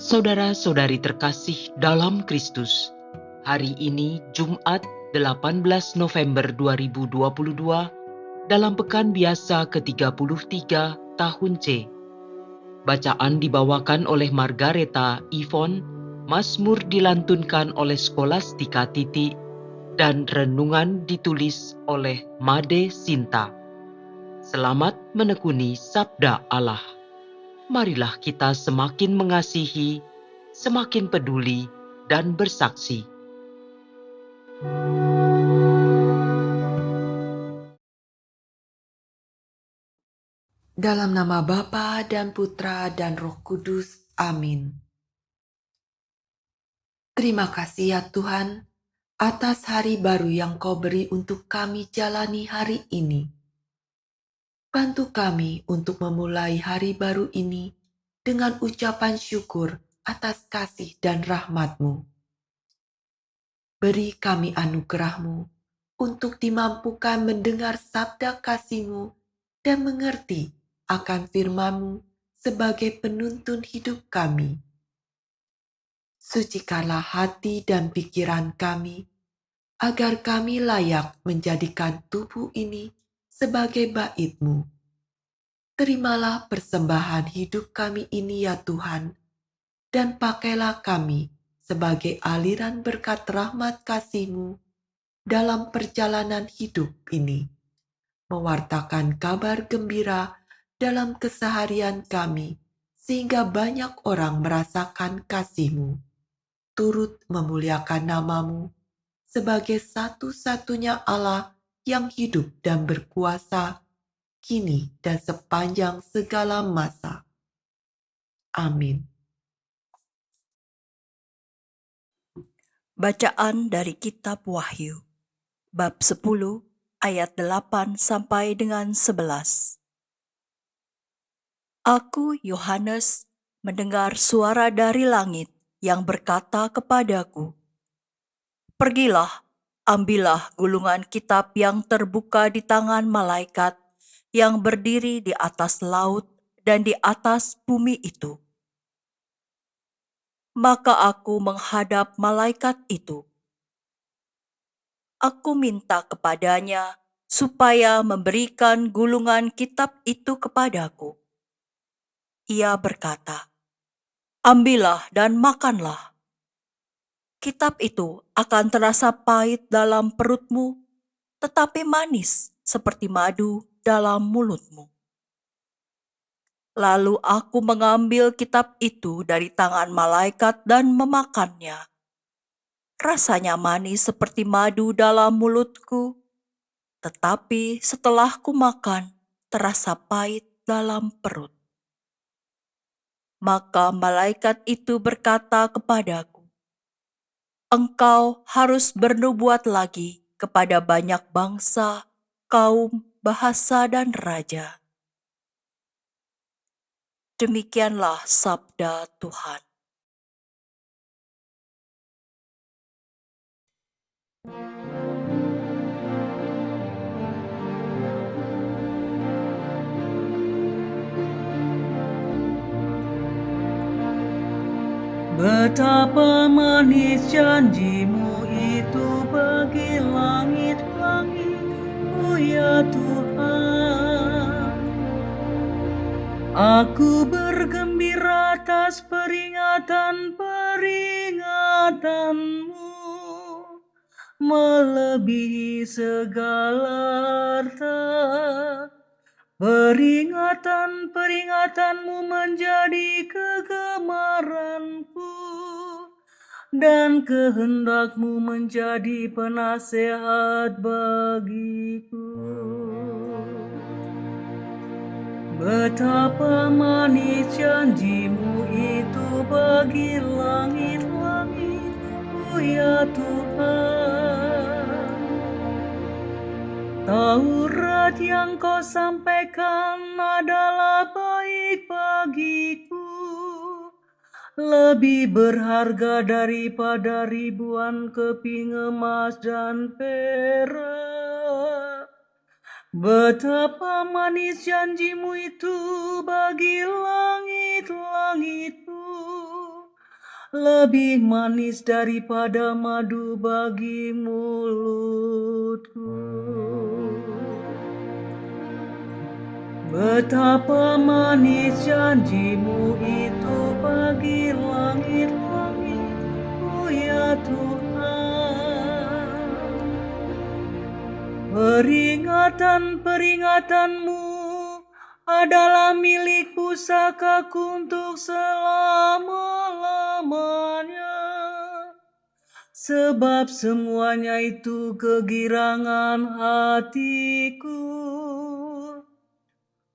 Saudara-saudari terkasih dalam Kristus, hari ini Jumat 18 November 2022 dalam pekan biasa ke-33 tahun C. Bacaan dibawakan oleh Margareta Yvonne, Mazmur dilantunkan oleh Skolastika Titi, dan renungan ditulis oleh Made Sinta. Selamat menekuni Sabda Allah. Marilah kita semakin mengasihi, semakin peduli, dan bersaksi. Dalam nama Bapa dan Putra dan Roh Kudus. Amin. Terima kasih ya Tuhan, atas hari baru yang Kau beri untuk kami jalani hari ini. Bantu kami untuk memulai hari baru ini dengan ucapan syukur atas kasih dan rahmat-Mu. Beri kami anugerah-Mu untuk dimampukan mendengar sabda kasih-Mu dan mengerti akan firman-Mu sebagai penuntun hidup kami. Sucikanlah hati dan pikiran kami, agar kami layak menjadikan tubuh ini sebagai bait-Mu. Terimalah persembahan hidup kami ini ya Tuhan, dan pakailah kami sebagai aliran berkat rahmat kasih-Mu dalam perjalanan hidup ini, mewartakan kabar gembira dalam keseharian kami, sehingga banyak orang merasakan kasih-Mu, turut memuliakan nama-Mu sebagai satu-satunya Allah yang hidup dan berkuasa, kini dan sepanjang segala masa. Amin. Bacaan dari Kitab Wahyu, bab 10, ayat 8 sampai dengan 11. Aku, Yohanes, mendengar suara dari langit yang berkata kepadaku, "Pergilah, ambillah gulungan kitab yang terbuka di tangan malaikat yang berdiri di atas laut dan di atas bumi itu." Maka aku menghadap malaikat itu. Aku minta kepadanya supaya memberikan gulungan kitab itu kepadaku. Ia berkata, "Ambillah dan makanlah. Kitab itu akan terasa pahit dalam perutmu, tetapi manis seperti madu dalam mulutmu." Lalu aku mengambil kitab itu dari tangan malaikat dan memakannya. Rasanya manis seperti madu dalam mulutku, tetapi setelah kumakan, terasa pahit dalam perut. Maka malaikat itu berkata kepadaku, "Engkau harus bernubuat lagi kepada banyak bangsa, kaum, bahasa, dan raja." Demikianlah sabda Tuhan. Betapa manis janjimu itu bagi langit-langitku ya Tuhan. Aku bergembira atas peringatan-peringatanmu, melebihi segala harta. Peringatan-peringatanmu menjadi kegemaranku, dan kehendakmu menjadi penasehat bagiku. Betapa manis janjimu itu bagi langit-langitku ya Tuhan. Taurat yang kau sampaikan adalah baik bagiku, lebih berharga daripada ribuan keping emas dan perak. Betapa manis janjimu itu bagi langit-langitku, lebih manis daripada madu bagi mulutku. Betapa manis janjimu itu bagi langit-langit, oh ya Tuhan. Peringatan-peringatanmu adalah milik pusakaku untuk selama-lamanya. Sebab semuanya itu kegirangan hatiku.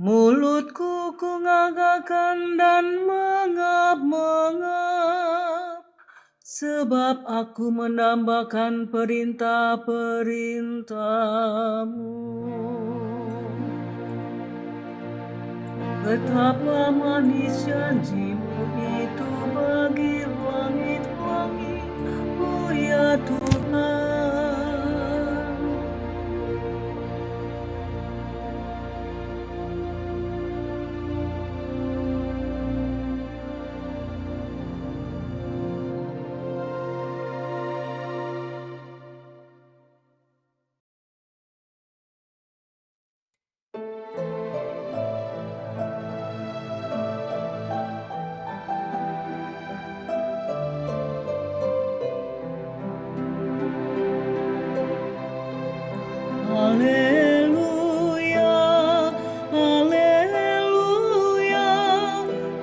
Mulutku kungagakan dan mengap-mengap, sebab aku menambahkan perintah-perintahmu. Betapa manis janjimu itu bagi langit-langit, oh ya Tuhan. Haleluya, haleluya,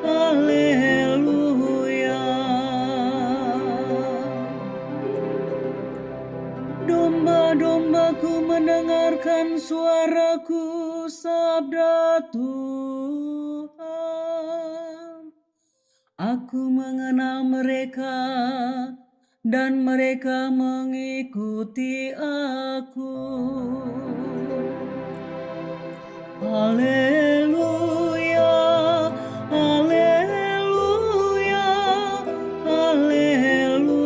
haleluya. Domba-dombaku mendengarkan suaraku, sabda Tuhan. Aku mengenal mereka dan mereka mengikuti aku. Haleluya, haleluya, haleluya.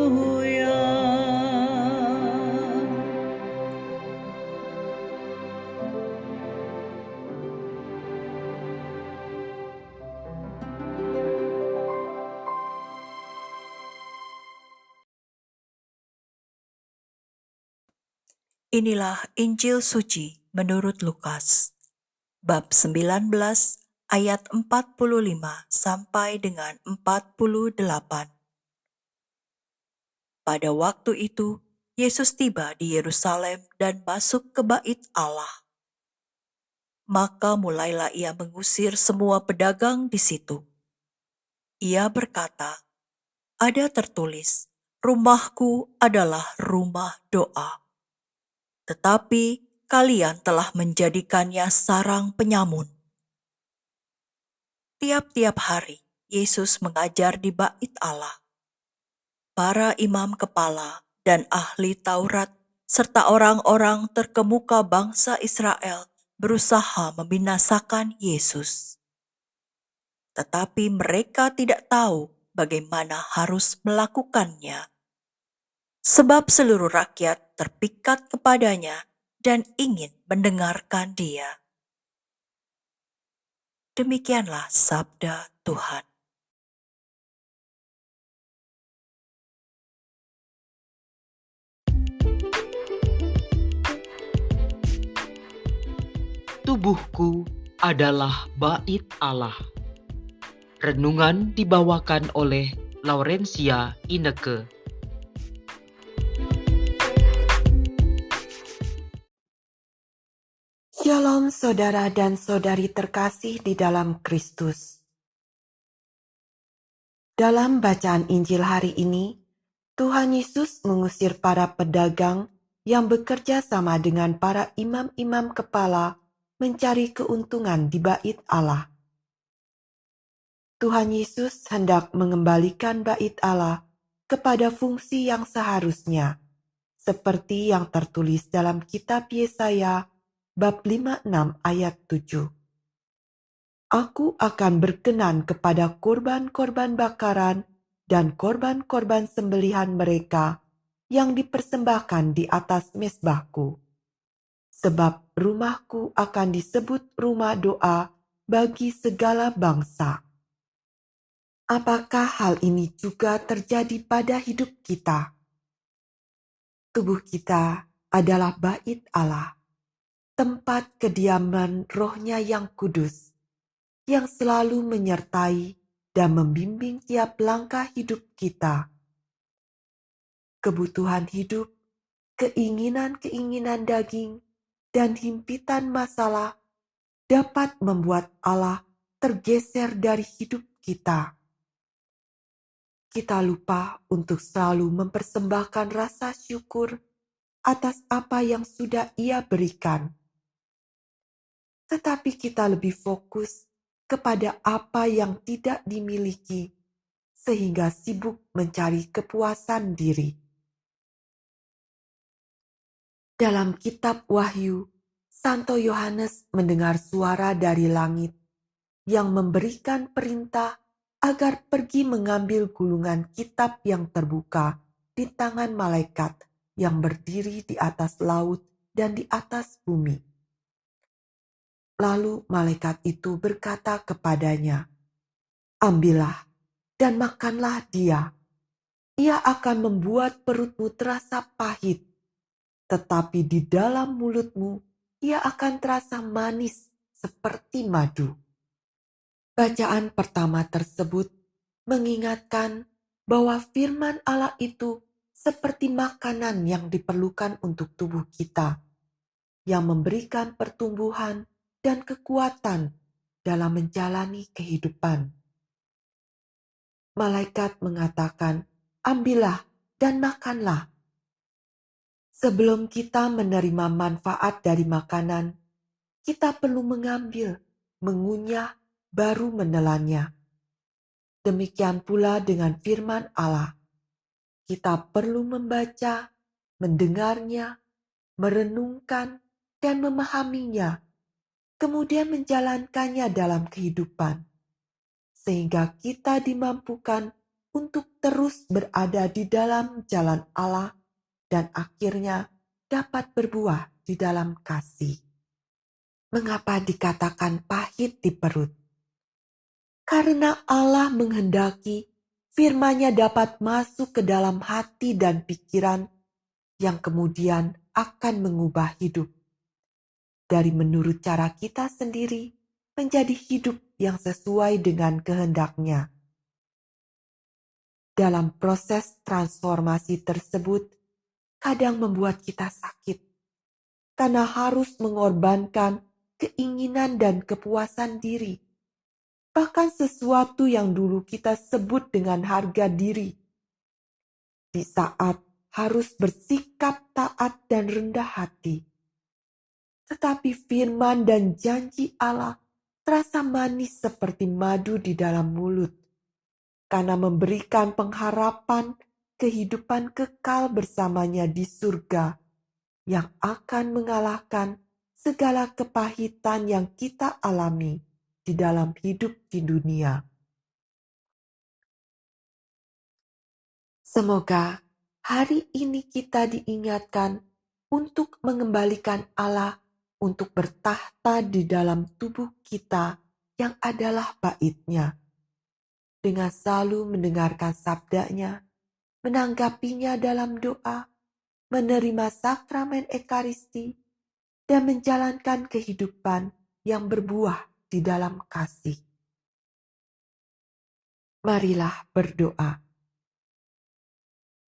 Inilah Injil suci menurut Lukas, bab 19 ayat 45 sampai dengan 48. Pada waktu itu, Yesus tiba di Yerusalem dan masuk ke bait Allah. Maka mulailah ia mengusir semua pedagang di situ. Ia berkata, "Ada tertulis, rumahku adalah rumah doa. Tetapi kalian telah menjadikannya sarang penyamun." Tiap-tiap hari, Yesus mengajar di bait Allah. Para imam kepala dan ahli Taurat, serta orang-orang terkemuka bangsa Israel berusaha membinasakan Yesus. Tetapi mereka tidak tahu bagaimana harus melakukannya. Sebab seluruh rakyat terpikat kepadanya dan ingin mendengarkan dia. Demikianlah sabda Tuhan. Tubuhku adalah bait Allah. Renungan dibawakan oleh Laurencia Ineke. Shalom saudara dan saudari terkasih di dalam Kristus. Dalam bacaan Injil hari ini, Tuhan Yesus mengusir para pedagang yang bekerja sama dengan para imam-imam kepala mencari keuntungan di bait Allah. Tuhan Yesus hendak mengembalikan bait Allah kepada fungsi yang seharusnya, seperti yang tertulis dalam kitab Yesaya bab 56 ayat 7. Aku akan berkenan kepada korban-korban bakaran dan korban-korban sembelihan mereka yang dipersembahkan di atas mezbahku. Sebab rumahku akan disebut rumah doa bagi segala bangsa. Apakah hal ini juga terjadi pada hidup kita? Tubuh kita adalah bait Allah, tempat kediaman Roh-Nya yang kudus, yang selalu menyertai dan membimbing tiap langkah hidup kita. Kebutuhan hidup, keinginan-keinginan daging, dan himpitan masalah dapat membuat Allah tergeser dari hidup kita. Kita lupa untuk selalu mempersembahkan rasa syukur atas apa yang sudah Ia berikan. Tetapi kita lebih fokus kepada apa yang tidak dimiliki, sehingga sibuk mencari kepuasan diri. Dalam kitab Wahyu, Santo Yohanes mendengar suara dari langit yang memberikan perintah agar pergi mengambil gulungan kitab yang terbuka di tangan malaikat yang berdiri di atas laut dan di atas bumi. Lalu malaikat itu berkata kepadanya, "Ambillah dan makanlah dia. Ia akan membuat perutmu terasa pahit, tetapi di dalam mulutmu ia akan terasa manis seperti madu." Bacaan pertama tersebut mengingatkan bahwa firman Allah itu seperti makanan yang diperlukan untuk tubuh kita, yang memberikan pertumbuhan dan kekuatan dalam menjalani kehidupan. Malaikat mengatakan, "Ambillah dan makanlah." Sebelum kita menerima manfaat dari makanan, kita perlu mengambil, mengunyah, baru menelannya. Demikian pula dengan firman Allah. Kita perlu membaca, mendengarnya, merenungkan, dan memahaminya, kemudian menjalankannya dalam kehidupan, sehingga kita dimampukan untuk terus berada di dalam jalan Allah dan akhirnya dapat berbuah di dalam kasih. Mengapa dikatakan pahit di perut? Karena Allah menghendaki firman-Nya dapat masuk ke dalam hati dan pikiran yang kemudian akan mengubah hidup. Dari menurut cara kita sendiri menjadi hidup yang sesuai dengan kehendak-Nya. Dalam proses transformasi tersebut, kadang membuat kita sakit karena harus mengorbankan keinginan dan kepuasan diri. Bahkan sesuatu yang dulu kita sebut dengan harga diri. Di saat harus bersikap taat dan rendah hati. Tetapi firman dan janji Allah terasa manis seperti madu di dalam mulut. Karena memberikan pengharapan kehidupan kekal bersamanya di surga yang akan mengalahkan segala kepahitan yang kita alami di dalam hidup di dunia. Semoga hari ini kita diingatkan untuk mengembalikan Allah untuk bertahta di dalam tubuh kita yang adalah bait-Nya. Dengan selalu mendengarkan sabda-Nya, menanggapinya dalam doa, menerima sakramen Ekaristi, dan menjalankan kehidupan yang berbuah di dalam kasih. Marilah berdoa.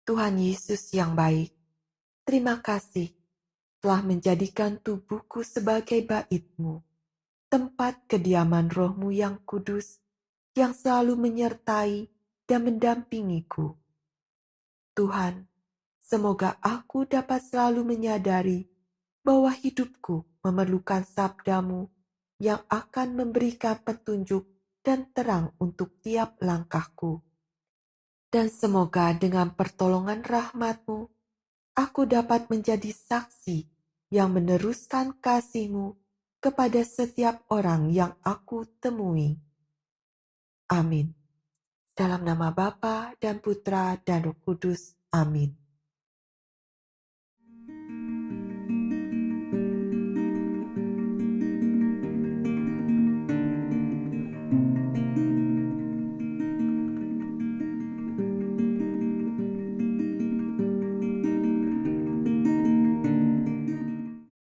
Tuhan Yesus yang baik, terima kasih telah menjadikan tubuhku sebagai bait-Mu, tempat kediaman Roh-Mu yang kudus, yang selalu menyertai dan mendampingiku. Tuhan, semoga aku dapat selalu menyadari bahwa hidupku memerlukan sabda-Mu yang akan memberikan petunjuk dan terang untuk tiap langkahku. Dan semoga dengan pertolongan rahmat-Mu, aku dapat menjadi saksi yang meneruskan kasih-Mu kepada setiap orang yang aku temui. Amin. Dalam nama Bapa dan Putra dan Roh Kudus. Amin.